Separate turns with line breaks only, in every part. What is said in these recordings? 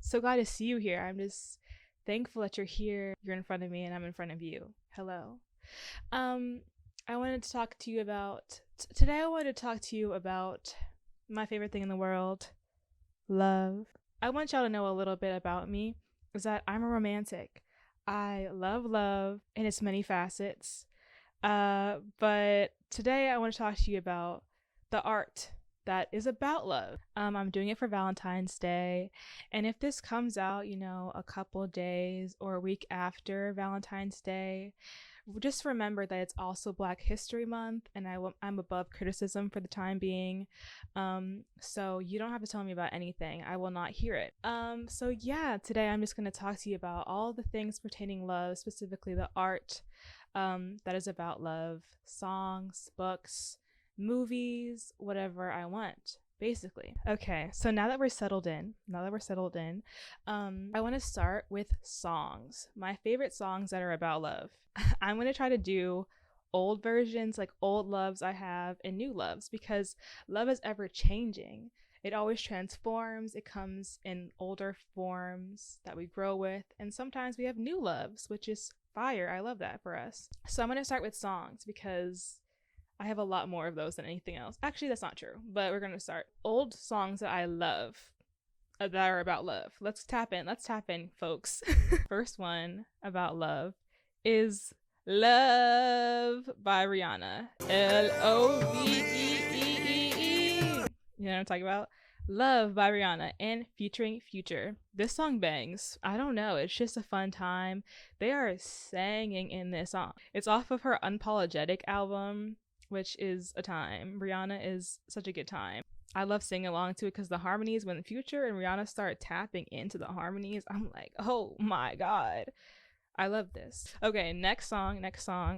So glad to see you here. I'm just thankful that you're here. You're in front of me and I'm in front of you. Hello. Um, I wanted to talk to you about today. I wanted to talk to you about my favorite thing in the world, love. I want y'all to know a little bit about me is that I'm a romantic. I love love in its many facets. But today I want to talk to you about the art that is about love. I'm doing it for Valentine's Day, and if this comes out, a couple days or a week after Valentine's Day, just remember that it's also Black History Month, and I'm above criticism for the time being. So you don't have to tell me about anything. I will not hear it. So yeah, today I'm just going to talk to you about all the things pertaining love, specifically the art that is about love, songs, books, movies, whatever I want, basically. Okay, so now that we're settled in, I want to start with songs. My favorite songs that are about love. I'm going to try to do old versions, like old loves I have and new loves, because love is ever changing. It always transforms. It comes in older forms that we grow with, and sometimes we have new loves, which is fire. I love that for us. So I'm going to start with songs because I have a lot more of those than anything else. Actually, that's not true, but we're going to start. Old songs that I love that are about love. Let's tap in, folks. First one about love is Love by Rihanna. Loveee. You know what I'm talking about? Love by Rihanna and featuring Future. This song bangs. I don't know, it's just a fun time. They are singing in this song. It's off of her Unapologetic album, which is a time. Rihanna is such a good time. I love singing along to it because the harmonies, when Future and Rihanna start tapping into the harmonies, I'm like, oh my god. I love this. Okay, next song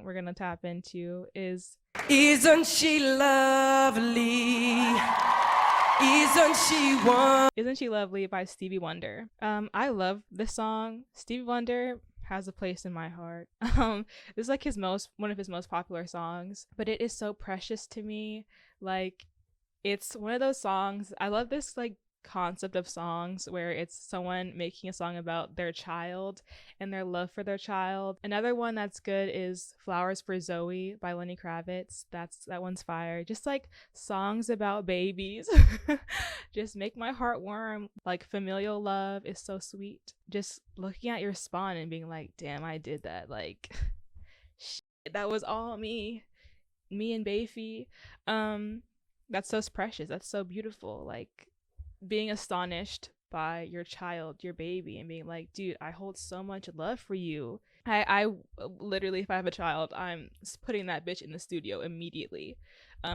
we're gonna tap into is Isn't She Lovely? Isn't She Lovely by Stevie Wonder. I love this song. Stevie Wonder has a place in my heart. This is like one of his most popular songs, but it is so precious to me. Like, it's one of those songs. I love this like concept of songs where it's someone making a song about their child and their love for their child. Another one that's good is Flowers for Zoe by Lenny Kravitz. That one's fire. Just like songs about babies just make my heart warm. Like, familial love is so sweet. Just looking at your spawn and being like, damn, I did that. Like, shit, that was all me and Bayfie. That's so precious. That's so beautiful. Like, being astonished by your child, your baby, and being like, dude, I hold so much love for you. I literally, if I have a child, I'm putting that bitch in the studio immediately.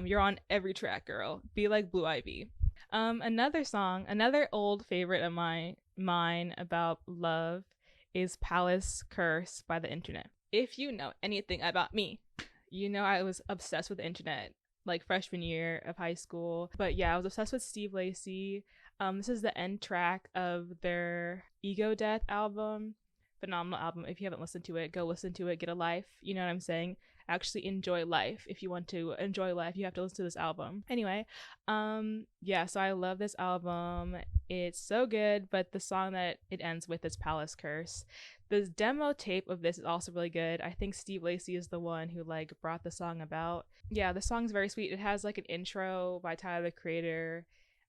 You're on every track, girl. Be like Blue Ivy. Another old favorite of mine about love is Palace Curse by the Internet. If you know anything about me, you know I was obsessed with the internet like freshman year of high school. But yeah, I was obsessed with Steve Lacy. This is the end track of their Ego Death album. Phenomenal album. If you haven't listened to it, go listen to it. Get a life. You know what I'm saying? Actually enjoy life. If you want to enjoy life, you have to listen to this album. Anyway, yeah, so I love this album. It's so good, but the song that it ends with is Palace Curse. The demo tape of this is also really good. I think Steve Lacy is the one who like brought the song about. Yeah, the song's very sweet. It has like an intro by Tyler the Creator,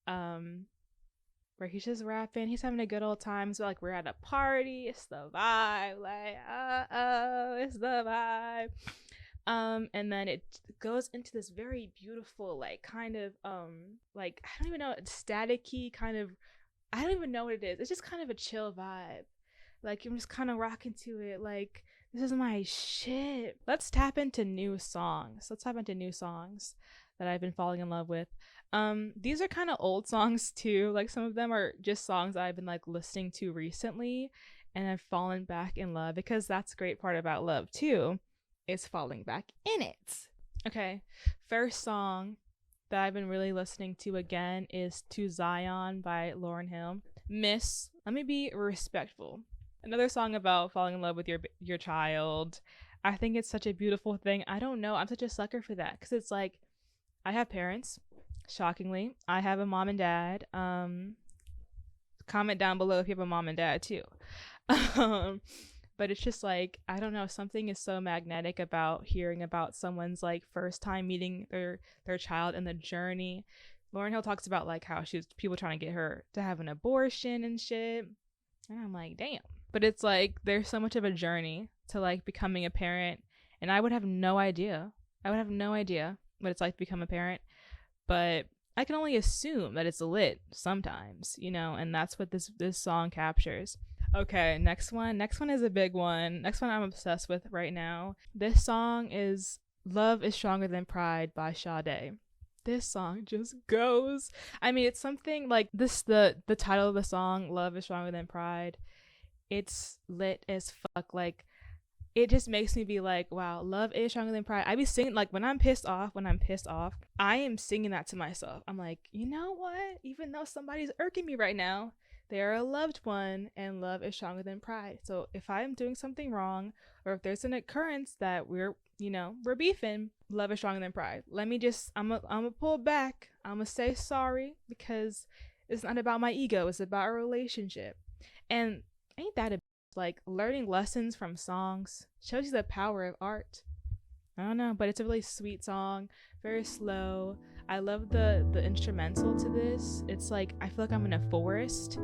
where he's just rapping. He's having a good old time. So like, we're at a party. It's the vibe. Like, it's the vibe. And then it goes into this very beautiful, like, kind of like, I don't even know, staticky kind of, I don't even know what it is. It's just kind of a chill vibe. Like, I'm just kind of rocking to it. Like, this is my shit. Let's tap into new songs that I've been falling in love with. These are kind of old songs too. Like, some of them are just songs I've been like listening to recently and I've fallen back in love, because that's a great part about love too, is falling back in it. Okay, first song that I've been really listening to again is To Zion by Lauryn Hill. Miss, let me be respectful. Another song about falling in love with your child. I think it's such a beautiful thing. I don't know, I'm such a sucker for that, because it's like, I have parents, shockingly. I have a mom and dad. Comment down below if you have a mom and dad too. um, but it's just like, I don't know, something is so magnetic about hearing about someone's like first time meeting their child and the journey. Lauryn Hill talks about like how she was people trying to get her to have an abortion and shit. And I'm like, damn. But it's like there's so much of a journey to like becoming a parent, and I would have no idea. I would have no idea what it's like to become a parent, but I can only assume that it's lit sometimes, you know, and that's what this song captures. Okay, next one. Next one is a big one. Next one I'm obsessed with right now. This song is Love is Stronger Than Pride by Sade. This song just goes. I mean, it's something like this, the title of the song, Love is Stronger Than Pride. It's lit as fuck. Like, it just makes me be like, wow, love is stronger than pride. I be singing, like, when I'm pissed off, I am singing that to myself. I'm like, you know what? Even though somebody's irking me right now, they are a loved one, and love is stronger than pride. So if I'm doing something wrong, or if there's an occurrence that we're beefing, love is stronger than pride. Let me just, I'm gonna pull back. I'm gonna say sorry, because it's not about my ego. It's about a relationship. And ain't that a like, learning lessons from songs shows you the power of art. I don't know, but it's a really sweet song, very slow. I love the instrumental to this. It's like, I feel like I'm in a forest.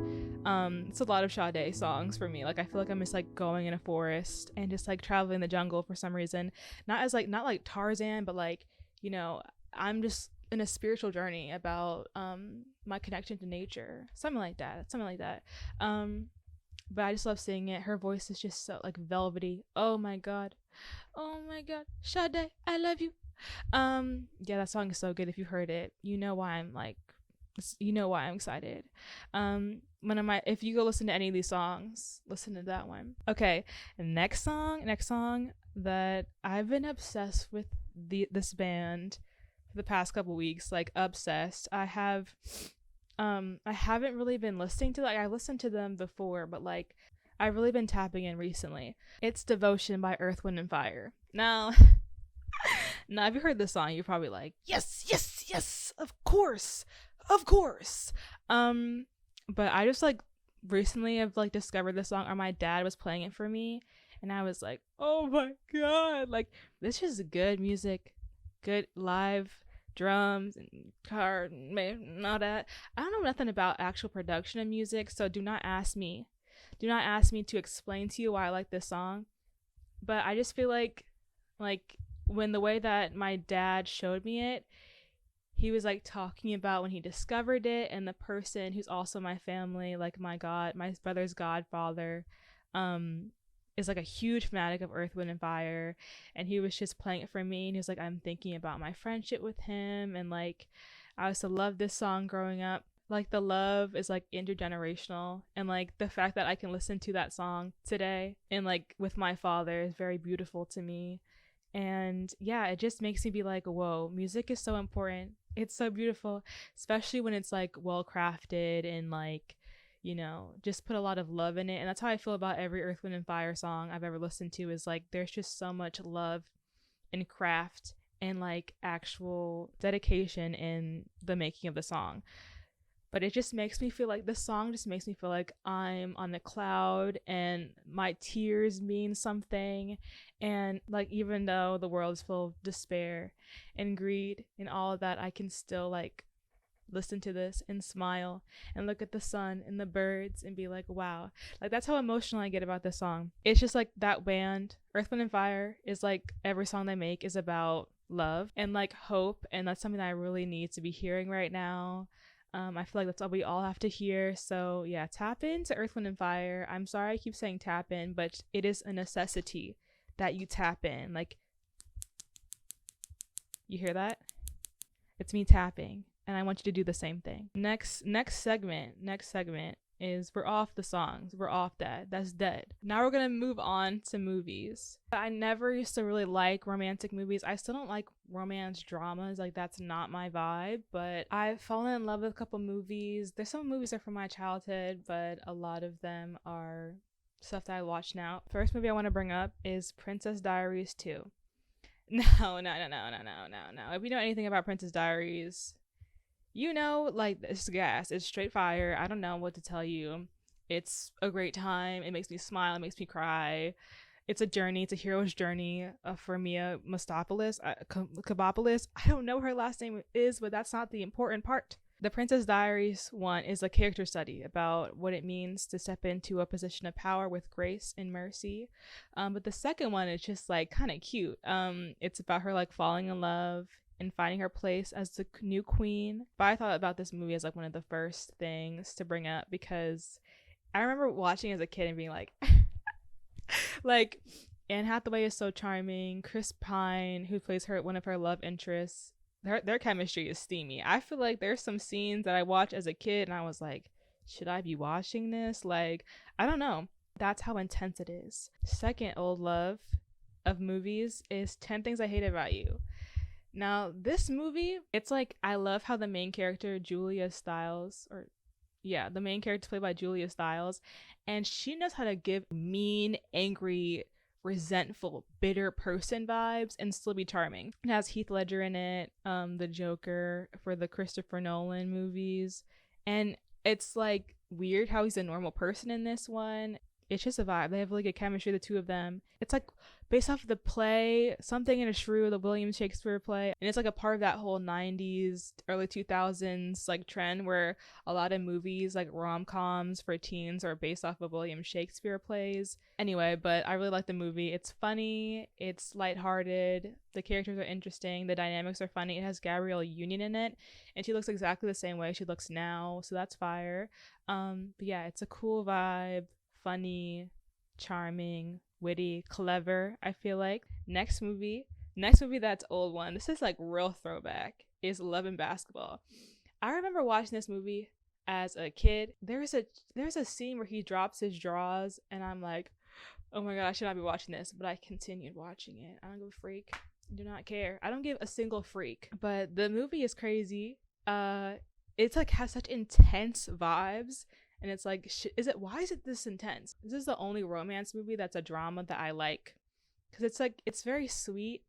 It's a lot of Sade songs for me. Like, I feel like I'm just like going in a forest and just like traveling the jungle for some reason. Not like Tarzan, but like, you know, I'm just in a spiritual journey about my connection to nature. Something like that. But I just love singing it. Her voice is just so like velvety. Oh my god. Sade, I love you. Yeah, that song is so good. If you heard it, you know why I'm excited. If you go listen to any of these songs, listen to that one. Okay, next song that I've been obsessed with this band for the past couple weeks, like obsessed. I haven't really been listening to, like, I listened to them before, but like I've really been tapping in recently. It's Devotion by Earth, Wind and Fire. Now if you heard this song, you're probably like, yes, of course. But I just like recently have like discovered this song, or my dad was playing it for me, and I was like, oh my god, like, this is good music, good live drums and guitar and all that. I don't know nothing about actual production of music, so do not ask me to explain to you why I like this song. But I just feel like when the way that my dad showed me it, he was like talking about when he discovered it, and the person who's also my family, like my brother's godfather, is like a huge fanatic of Earth, Wind and Fire, and he was just playing it for me, and he was like, I'm thinking about my friendship with him, and like I used to love this song growing up. Like, the love is like intergenerational, and like the fact that I can listen to that song today and like with my father is very beautiful to me. And yeah, it just makes me be like, whoa, music is so important. It's so beautiful, especially when it's like well crafted and like, you know, just put a lot of love in it. And that's how I feel about every Earth, Wind and Fire song I've ever listened to, is like there's just so much love and craft and like actual dedication in the making of the song. But it just makes me feel like, this song just makes me feel like I'm on a cloud and my tears mean something. And like, even though the world is full of despair and greed and all of that, I can still like listen to this and smile and look at the sun and the birds and be like, wow. Like, that's how emotional I get about this song. It's just like, that band, Earth, Wind and Fire, is like, every song they make is about love and like hope, and that's something that I really need to be hearing right now. I feel like that's all we all have to hear. So yeah, tap into Earth, Wind and Fire. I'm sorry I keep saying tap in, but it is a necessity that you tap in. Like, you hear that? It's me tapping, and I want you to do the same thing. Next segment is, we're off the songs. We're off that. That's dead. Now we're gonna move on to movies. I never used to really like romantic movies. I still don't like romance dramas. Like, that's not my vibe. But I've fallen in love with a couple movies. There's some movies that are from my childhood, but a lot of them are stuff that I watch now. First movie I want to bring up is Princess Diaries 2. No. If you know anything about Princess Diaries, You know, like it's gas. It's straight fire. I don't know what to tell you. It's a great time. It makes me smile. It makes me cry. It's a journey. It's a hero's journey for Mia Mastopoulos. Kabopoulos. I don't know what her last name is, but that's not the important part. The Princess Diaries one is a character study about what it means to step into a position of power with grace and mercy. But the second one is just like kind of cute. It's about her like falling in love and finding her place as the new queen. But I thought about this movie as like one of the first things to bring up because I remember watching as a kid and being like, like Anne Hathaway is so charming. Chris Pine, who plays her one of her love interests, their chemistry is steamy. I feel like there's some scenes that I watched as a kid and I was like, should I be watching this? Like, I don't know. That's how intense it is. Second old love of movies is 10 Things I Hate About You. Now, this movie, it's like I love how the main character, Julia Stiles, or yeah, the main character played by Julia Stiles, and she knows how to give mean, angry, resentful, bitter person vibes and still be charming. It has Heath Ledger in it, the Joker for the Christopher Nolan movies, and it's like weird how he's a normal person in this one. It's just a vibe. They have really good chemistry, the two of them. It's like based off of the play Something in a Shrew, the William Shakespeare play, and it's like a part of that whole 90s early 2000s like trend where a lot of movies like rom-coms for teens are based off of William Shakespeare plays. Anyway, but I really like the movie. It's funny, it's lighthearted, the characters are interesting, the dynamics are funny. It has Gabrielle Union in it and she looks exactly the same way she looks now, so that's fire. But yeah, it's a cool vibe, funny, charming, witty, clever, I feel like. Next movie that's old one. This is like real throwback is Love and Basketball. I remember watching this movie as a kid. There's a scene where he drops his drawers and I'm like, oh my god, I should not be watching this, but I continued watching it. I don't give a freak. I do not care. I don't give a single freak. But the movie is crazy. It's like has such intense vibes and it's like why is it this intense? This is the only romance movie that's a drama that I like because it's like it's very sweet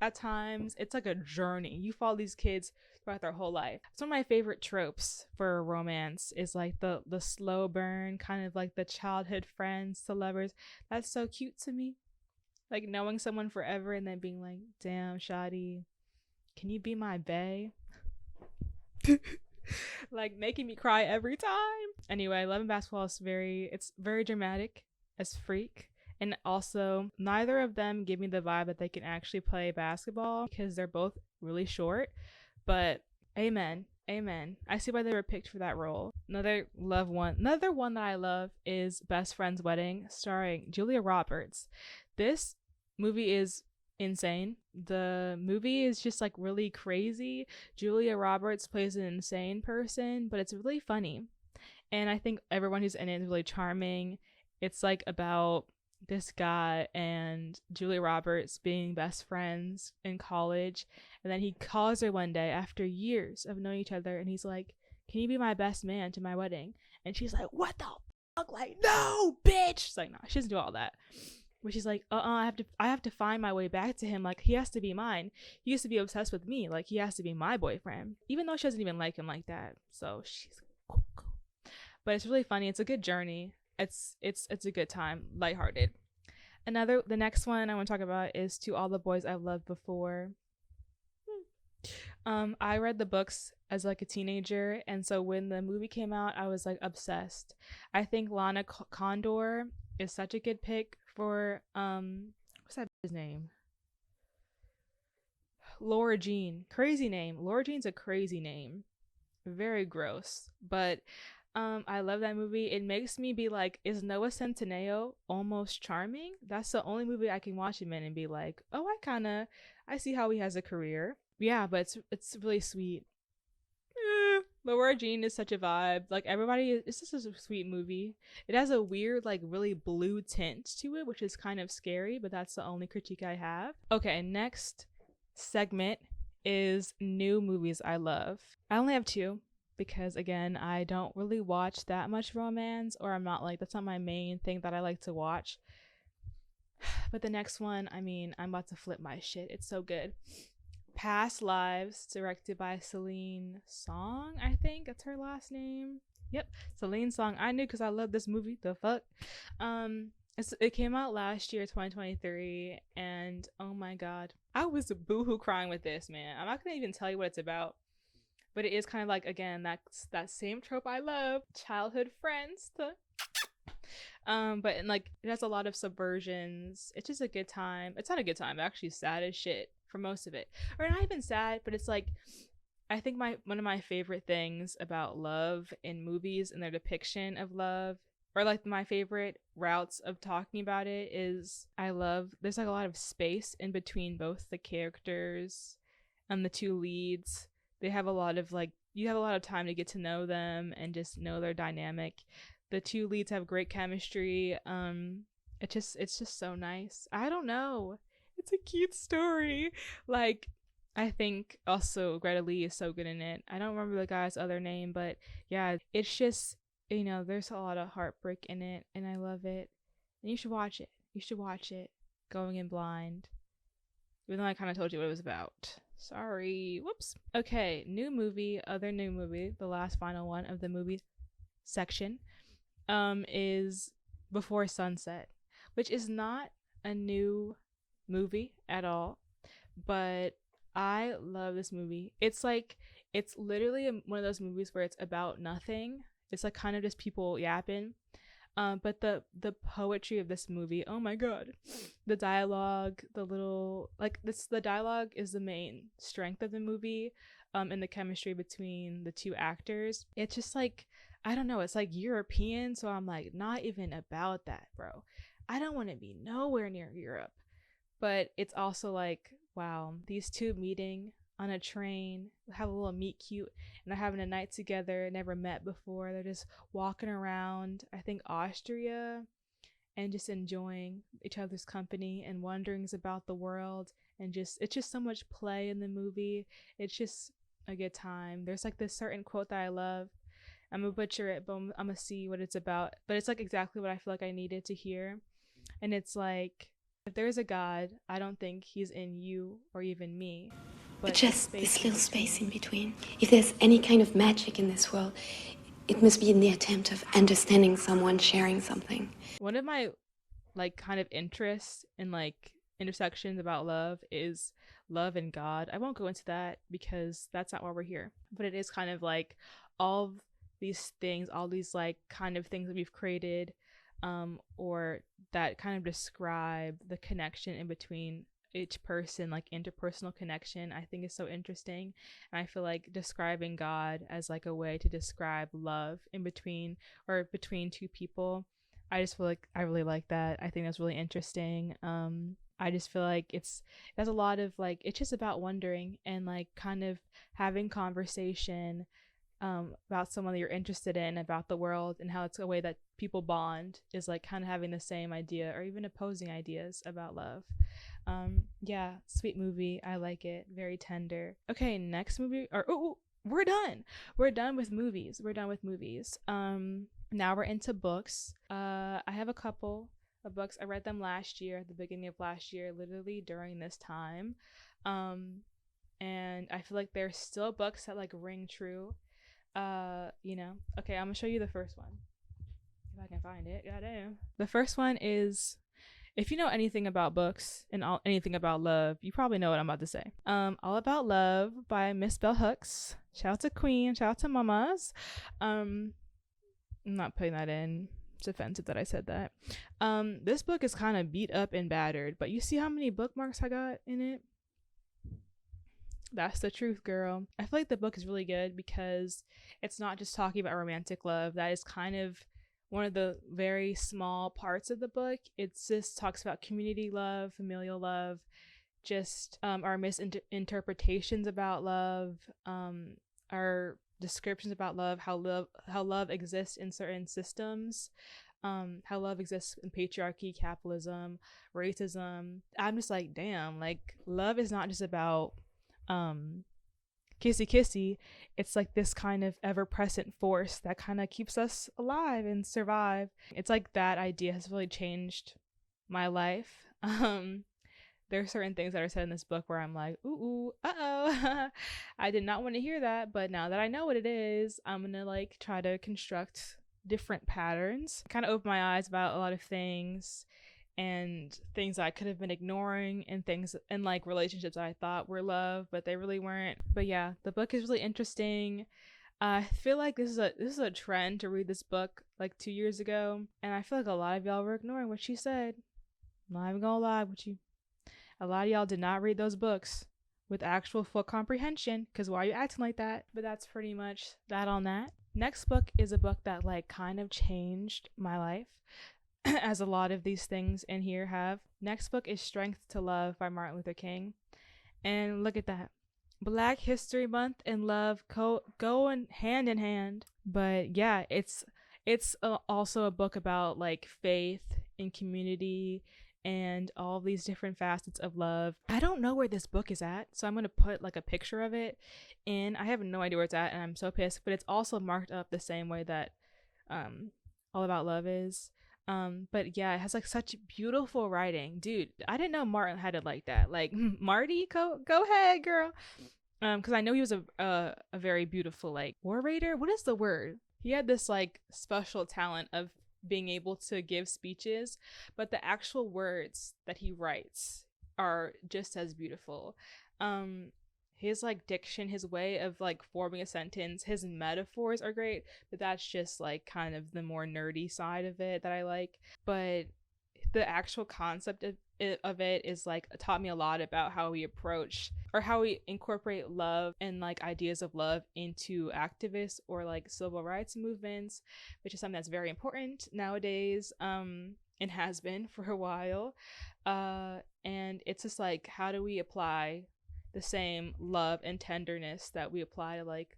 at times. It's like a journey. You follow these kids throughout their whole life. It's one of my favorite tropes for romance is like the slow burn, kind of like the childhood friends to lovers. That's so cute to me, like knowing someone forever and then being like, damn shawty, can you be my bae? Like making me cry every time. Anyway, Love and Basketball is it's very dramatic as freak. And also, neither of them give me the vibe that they can actually play basketball because they're both really short. But amen. Amen. I see why they were picked for that role. Another one that I love is Best Friend's Wedding, starring Julia Roberts. This movie is insane. The movie is just like really crazy. Julia Roberts plays an insane person, but it's really funny. And I think everyone who's in it is really charming. It's like about this guy and Julia Roberts being best friends in college, and then he calls her one day after years of knowing each other and he's like, can you be my best man to my wedding? And she's like, what the fuck? Like, no, bitch. She's like, no, she doesn't do all that. Where she's like, I have to find my way back to him. Like, he has to be mine. He used to be obsessed with me. Like, he has to be my boyfriend, even though she doesn't even like him like that. So she's cool. But it's really funny. It's a good journey. It's a good time, lighthearted. The next one I want to talk about is To All the Boys I've Loved Before. I read the books as like a teenager, and so when the movie came out, I was like obsessed. I think Lana Condor is such a good pick for what's that his name? Laura Jean. Crazy name. Laura Jean's a crazy name. Very gross. But I love that movie. It makes me be like, is Noah Centineo almost charming? That's the only movie I can watch him in and be like, oh, I see how he has a career. Yeah, but it's really sweet. Laura Jean is such a vibe. Like it's just a sweet movie. It has a weird, like really blue tint to it, which is kind of scary, but that's the only critique I have. Okay, next segment is new movies I love. I only have two because again, I don't really watch that much romance, or I'm not like, that's not my main thing that I like to watch. But the next one, I mean, I'm about to flip my shit. It's so good. Past Lives, directed by Celine Song, I think that's her last name. Yep, Celine Song. I knew because I love this movie. The fuck. It came out last year, 2023, and oh my god, I was boohoo crying with this, man. I'm not gonna even tell you what it's about, but it is kind of like, again, that's that same trope I love, childhood friends. But like it has a lot of subversions. It's just a good time. It's not a good time. It's actually sad as shit for most of it, or not even sad, but it's like, I think one of my favorite things about love in movies and their depiction of love, or like my favorite routes of talking about it, is I love there's like a lot of space in between both the characters and the two leads. They have a lot of like, you have a lot of time to get to know them and just know their dynamic. The two leads have great chemistry. It's just so nice. I don't know. It's a cute story. Like, I think also Greta Lee is so good in it. I don't remember the guy's other name, but yeah, it's just, there's a lot of heartbreak in it, and I love it. And you should watch it. You should watch it going in blind. Even though I kind of told you what it was about. Sorry. Whoops. Okay, other new movie, the last final one of the movie section, is Before Sunset, which is not a new movie at all, but I love this movie. It's literally one of those movies where it's about nothing. It's like kind of just people yapping. But the poetry of this movie, oh my god. The dialogue, the dialogue is the main strength of the movie, and the chemistry between the two actors. It's just like, I don't know, it's like European, so I'm like, not even about that, bro. I don't want to be nowhere near Europe. But it's also like, wow, these two meeting on a train, have a little meet cute, and they're having a night together, never met before. They're just walking around, I think, Austria, and just enjoying each other's company and wonderings about the world. And it's just so much play in the movie. It's just a good time. There's like this certain quote that I love. I'm gonna butcher it, but I'm gonna see what it's about. But it's like exactly what I feel like I needed to hear. And it's like, if there's a God, I don't think he's in you or even me.
But just this little space in between. If there's any kind of magic in this world, it must be in the attempt of understanding someone, sharing something.
One of my like kind of interests in like intersections about love is love and God. I won't go into that because that's not why we're here. But it is kind of like all these things, all these like kind of things that we've created, or that kind of describe the connection in between each person, like interpersonal connection, I think is so interesting. And I feel like describing God as like a way to describe love in between or between two people, I just feel like I really like that. I think that's really interesting. I just feel like it has a lot of like, it's just about wondering and like kind of having conversation about someone that you're interested in, about the world, and how it's a way that people bond, is like kind of having the same idea or even opposing ideas about love. Yeah, sweet movie. I like it. Very tender. Okay, next movie. We're done with movies. Now we're into books. I have a couple of books. I read them last year, at the beginning of last year, literally during this time. And I feel like there's still books that like ring true. Okay, I'm gonna show you the first one if I can find it. Goddamn. The first one is, if you know anything about books and anything about love, you probably know what I'm about to say. All About Love by Miss Bell Hooks. Shout out to Queen. Shout out to Mamas. I'm not putting that in. It's offensive that I said that. This book is kind of beat up and battered, but you see how many bookmarks I got in it? That's the truth, girl. I feel like the book is really good because it's not just talking about romantic love. That is kind of one of the very small parts of the book. It just talks about community love, familial love, just our misinterpretations about love, our descriptions about love, how love exists in certain systems, how love exists in patriarchy, capitalism, racism. I'm just like, damn, like love is not just about kissy kissy. It's like this kind of ever-present force that kind of keeps us alive and survive. It's like that idea has really changed my life. There are certain things that are said in this book where I'm like, ooh, uh-oh. I did not want to hear that, but now that I know what it is, I'm gonna like try to construct different patterns, kind of open my eyes about a lot of things and things I could have been ignoring, and things and like relationships I thought were love but they really weren't. But yeah, the book is really interesting. I feel like this is a trend to read this book like 2 years ago, and I feel like a lot of y'all were ignoring what she said. I'm not even gonna lie with you. A lot of y'all did not read those books with actual full comprehension, because why are you acting like that? But that's pretty much that on that. Next book is a book that like kind of changed my life, as a lot of these things in here have. Next book is Strength to Love by Martin Luther King. And look at that. Black History Month and love go hand in hand. But yeah, it's also a book about like faith and community and all these different facets of love. I don't know where this book is at, so I'm gonna put like a picture of it in. I have no idea where it's at, and I'm so pissed. But it's also marked up the same way that All About Love is. But yeah, it has like such beautiful writing, dude. I didn't know Martin had it like that. Like Marty, go ahead, girl. Because I know he was a very beautiful like orator. What is the word? He had this like special talent of being able to give speeches, but the actual words that he writes are just as beautiful. Um, his like diction, his way of like forming a sentence, his metaphors are great, but that's just like kind of the more nerdy side of it that I like. But the actual concept of it is like taught me a lot about how we approach or how we incorporate love and like ideas of love into activists or like civil rights movements, which is something that's very important nowadays, and has been for a while. And it's just like, how do we apply the same love and tenderness that we apply to like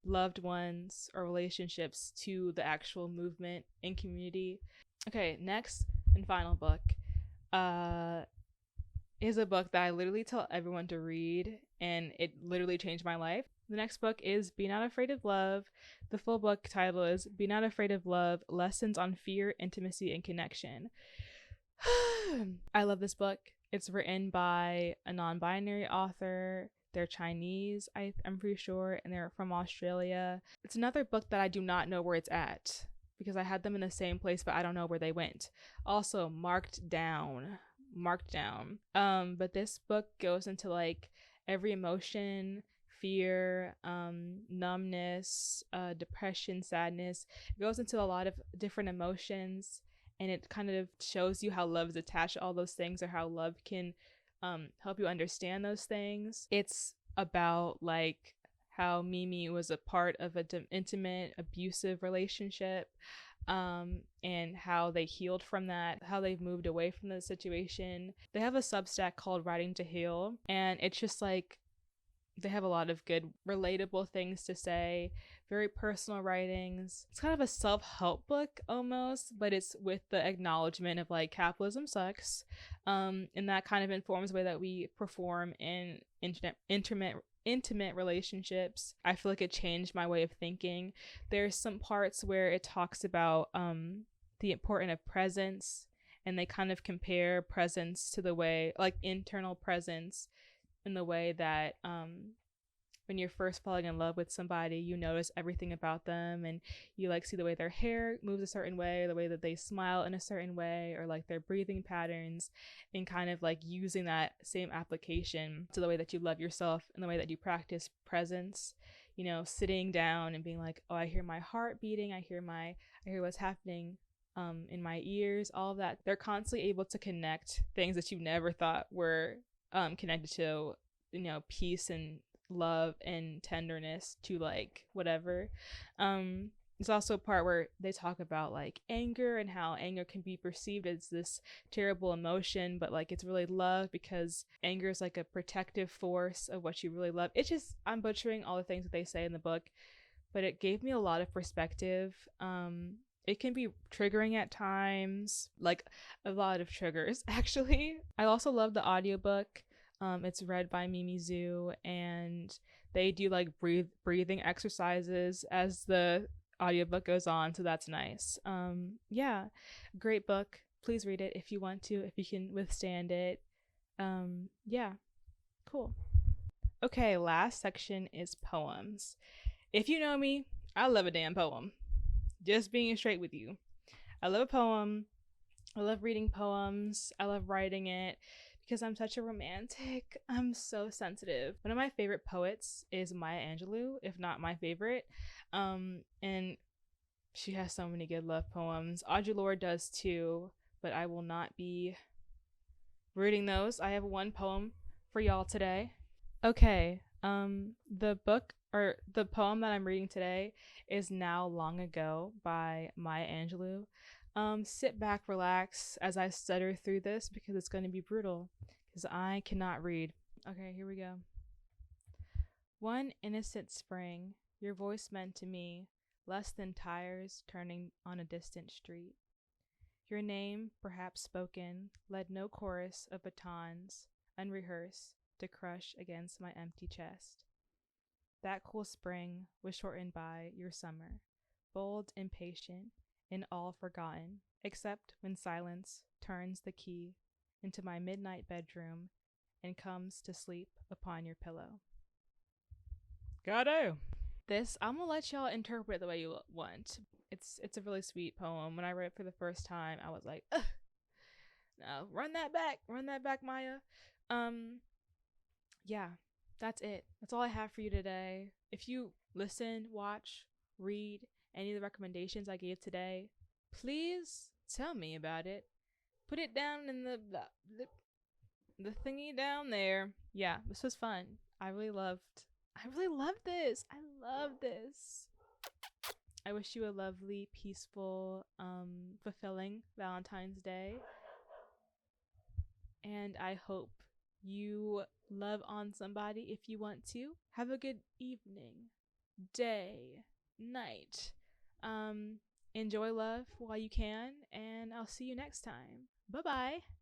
loved ones or relationships to the actual movement and community? Okay, next and final book uh is a book that I literally tell everyone to read, and it literally changed my life. The next book is Be Not Afraid of Love. The full book title is Be Not Afraid of Love: Lessons on Fear, Intimacy, and Connection. I love this book. It's written by a non-binary author. They're Chinese, I'm pretty sure, and they're from Australia. It's another book that I do not know where it's at, because I had them in the same place, but I don't know where they went. Also, marked down. But this book goes into like every emotion, fear, numbness, depression, sadness. It goes into a lot of different emotions, and it kind of shows you how love is attached to all those things, or how love can help you understand those things. It's about like how Mimi was a part of an intimate abusive relationship, and how they healed from that, how they've moved away from the situation. They have a Substack called Writing to Heal, and it's just like they have a lot of good relatable things to say, very personal writings. It's kind of a self-help book almost, but it's with the acknowledgement of like capitalism sucks, and that kind of informs the way that we perform in intimate relationships. I feel like it changed my way of thinking. There's some parts where it talks about the importance of presence, and they kind of compare presence to the way like internal presence in the way that when you're first falling in love with somebody, you notice everything about them, and you like see the way their hair moves a certain way, or the way that they smile in a certain way, or like their breathing patterns, and kind of like using that same application to the way that you love yourself and the way that you practice presence. You know, sitting down and being like, oh, I hear my heart beating, I hear what's happening in my ears, all of that. They're constantly able to connect things that you never thought were connected to, you know, peace and love and tenderness to like whatever. It's also a part where they talk about like anger, and how anger can be perceived as this terrible emotion, but like it's really love, because anger is like a protective force of what you really love. It's just, I'm butchering all the things that they say in the book, but it gave me a lot of perspective. It can be triggering at times, like a lot of triggers actually. I also love the audiobook. It's read by Mimi Zhu, and they do like breathing exercises as the audiobook goes on, so that's nice. Yeah, great book. Please read it if you want to, if you can withstand it. Yeah, cool. Okay, last section is poems. If you know me, I love a damn poem. Just being straight with you. I love a poem. I love reading poems. I love writing it because I'm such a romantic. I'm so sensitive. One of my favorite poets is Maya Angelou, if not my favorite. And she has so many good love poems. Audre Lorde does too, but I will not be reading those. I have one poem for y'all today. Okay. The book or the poem that I'm reading today is Now Long Ago by Maya Angelou. Sit back, relax as I stutter through this because it's going to be brutal because I cannot read. Okay, here we go. One innocent spring, your voice meant to me less than tires turning on a distant street. Your name, perhaps spoken, led no chorus of batons, unrehearsed, to crush against my empty chest. That cool spring was shortened by your summer, bold, impatient, and all forgotten, except when silence turns the key into my midnight bedroom and comes to sleep upon your pillow. Gotta. This I'm gonna let y'all interpret the way you want. It's a really sweet poem. When I read it for the first time, I was like, ugh, no, run that back, Maya. Um, yeah, that's it. That's all I have for you today. If you listen, watch, read any of the recommendations I gave today, please tell me about it. Put it down in the thingy down there. Yeah, this was fun. I really loved this. I love this. I wish you a lovely, peaceful, fulfilling Valentine's Day. And I hope you love on somebody if you want to. Have a good evening, day, night. Enjoy love while you can, and I'll see you next time. Bye bye.